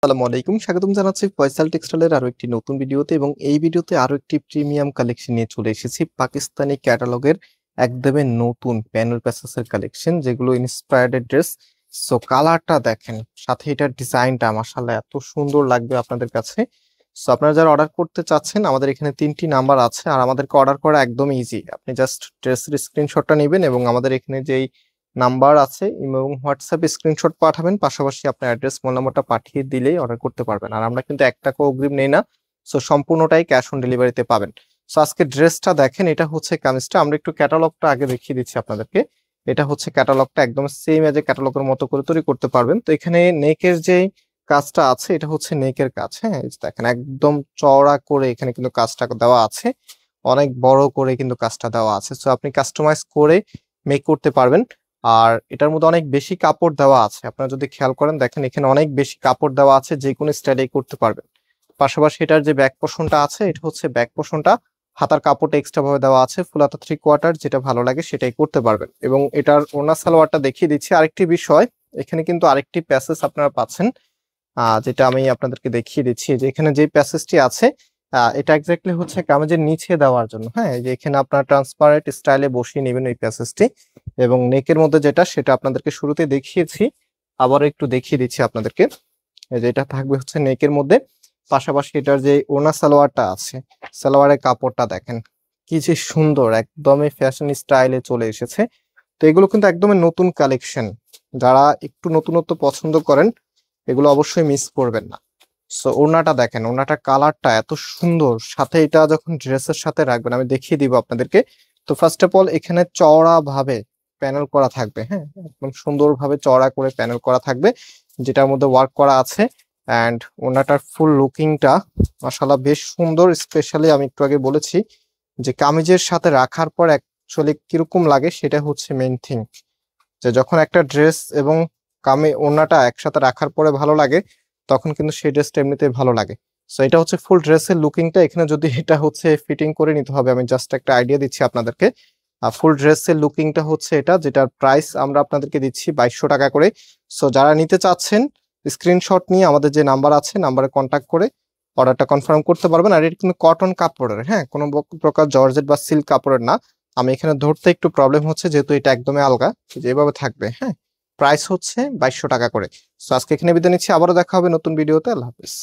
আসসালামু আলাইকুম, স্বাগতম জানাচ্ছি ফয়সাল টেক্সটাইলের আরো একটি নতুন ভিডিওতে। এবং এই ভিডিওতে আরো একটি প্রিমিয়াম কালেকশন নিয়ে চলে এসেছি। পাকিস্তানি ক্যাটালগের একদমই নতুন প্যানেল প্যাসেসের কালেকশন, যেগুলো ইন্সপায়ার্ড ড্রেস। সো কালারটা দেখেন, সাথে এটার ডিজাইনটা মাশাআল্লাহ এত সুন্দর লাগবে আপনাদের কাছে। সো আপনারা যারা অর্ডার করতে চাচ্ছেন, আমাদের এখানে 3টি নাম্বার আছে, আর আমাদেরকে অর্ডার করা একদম ইজি। আপনি জাস্ট ড্রেসের স্ক্রিনশটটা নেবেন এবং আমাদের এখানে যেই নাম্বার আছে ইমো এবং হোয়াটসঅ্যাপে স্ক্রিনশট পাঠাবেন, পাশাপাশি আপনার অ্যাড্রেস মোবাইল নাম্বারটা পাঠিয়ে দিলেই অর্ডার করতে পারবেন। আর আমরা কিন্তু 1 টাকাও অগ্রিম নেই না, সো সম্পূর্ণটাই ক্যাশ অন ডেলিভারিতে পাবেন। সো আজকে ড্রেসটা দেখেন, এটা হচ্ছে কামিজটা। আমরা একটু ক্যাটালগটা আগে দেখিয়ে দিচ্ছি আপনাদেরকে। এটা হচ্ছে ক্যাটালগটা, একদম সেম এজ এ ক্যাটালগের মতো করে তৈরি করতে পারবেন। তো এখানে নেকের যে কাজটা আছে, এটা হচ্ছে নেকের কাজ। হ্যাঁ, এই যে দেখেন একদম চওড়া করে এখানে কিন্তু কাজটা দেওয়া আছে, অনেক বড় করে কিন্তু কাজটা দেওয়া আছে। সো আপনি কাস্টমাইজ করে মেক করতে পারবেন। আর এটার মধ্যে অনেক বেশি কাপড় দেওয়া আছে, আপনারা যদি খেয়াল করেন দেখেন এখানে অনেক বেশি কাপড় দেওয়া আছে, যে কোনো স্টাইলে করতে পারবেন। পাশাপাশি এটার যে ব্যাক পোর্শনটা আছে, এটা হচ্ছে ব্যাক পোর্শনটা, হাতার কাপড়টা এক্সট্রা ভাবে দেওয়া আছে, ফুল হাতা 3/4, যেটা ভালো লাগে সেটাই করতে পারবেন। এবং এটার ওড়না সালোয়ারটা দেখিয়ে দিচ্ছি। আরেকটি বিষয়, এখানে কিন্তু আরেকটি প্যাসেজ আপনারা পাচ্ছেন, যেটা আমি আপনাদেরকে দেখিয়ে দিচ্ছি। যে এখানে যে প্যাসেজটি আছে, এটা এক্স্যাক্টলি হচ্ছে কামিজের নিচে দেওয়ার জন্য। হ্যাঁ, এই যে এখানে আপনার ট্রান্সপারেন্ট স্টাইলে বসিয়ে নেবেন ওই প্যাসেজটি। এবং নেকের মধ্যে যেটা, সেটা আপনাদেরকে শুরুতে দেখিয়েছি, আবারও একটু দেখিয়ে দিচ্ছি আপনাদেরকে। এই যে এটা থাকবে হচ্ছে নেকের মধ্যে। পাশাপাশি এটার যে ওনা সালোয়ারটা আছে, সালোয়ারের কাপড়টা দেখেন কি যে সুন্দর, একদমই ফ্যাশন স্টাইলে চলে এসেছে। তো এগুলো কিন্তু একদমই নতুন কালেকশন, যারা একটু নতুনত্ব পছন্দ করেন এগুলো অবশ্যই মিস করবেন না। সো ওড়নাটা দেখেন, ওড়নাটার কালারটা এত সুন্দর, সাথে এটা যখন ড্রেসের সাথে রাখবেন আমি দেখিয়ে দিব আপনাদেরকে। তো ফার্স্ট অফ অল এখানে চওড়া ভাবে প্যানেল করা থাকবে। হ্যাঁ, একদম সুন্দরভাবে চওড়া করে প্যানেল করা থাকবে, যেটার মধ্যে ওয়ার্ক করা আছে। অ্যান্ড ওড়নাটার ফুল লুকিংটা মাশাআল্লাহ বেশ সুন্দর। স্পেশালি আমি একটু আগে বলেছি যে কামিজের সাথে রাখার পর অ্যাকচুয়ালি কিরকম লাগে, সেটা হচ্ছে মেইন থিং। যে যখন একটা ড্রেস এবং ওড়নাটা একসাথে রাখার পরে ভালো লাগে, তখন কিন্তু সেই ড্রেসটা এমনিতেই ভালো লাগে। সো এটা হচ্ছে ফুল ড্রেসের লুকিংটা। এখানে যদি এটা হচ্ছে ফিটিং করে নিতে হবে, আমি জাস্ট একটা আইডিয়া দিচ্ছি আপনাদেরকে। ফুল ড্রেসের লুকিংটা হচ্ছে এটা, যেটার প্রাইস আমরা আপনাদেরকে দিচ্ছি 2200 টাকা করে। সো যারা নিতে চাচ্ছেন, স্ক্রিনশট নিয়ে আমাদের যে নাম্বার আছে, নাম্বারে কন্ট্যাক্ট করে অর্ডারটা কনফার্ম করতে পারবেন। আর এটা কিন্তু কটন কাপড়ের, হ্যাঁ, কোনো প্রকার জর্জেট বা সিল্ক কাপড়ের না। আমি এখানে ধরতে একটু প্রবলেম হচ্ছে, যেহেতু এটা একদমই আলগা, যেভাবে থাকবে। হ্যাঁ, প্রাইস হচ্ছে 2200 টাকা করে। তো আজকে এখানে বিদায় নিচ্ছি, আবারও দেখা হবে নতুন ভিডিওতে। আল্লাহ হাফিজ।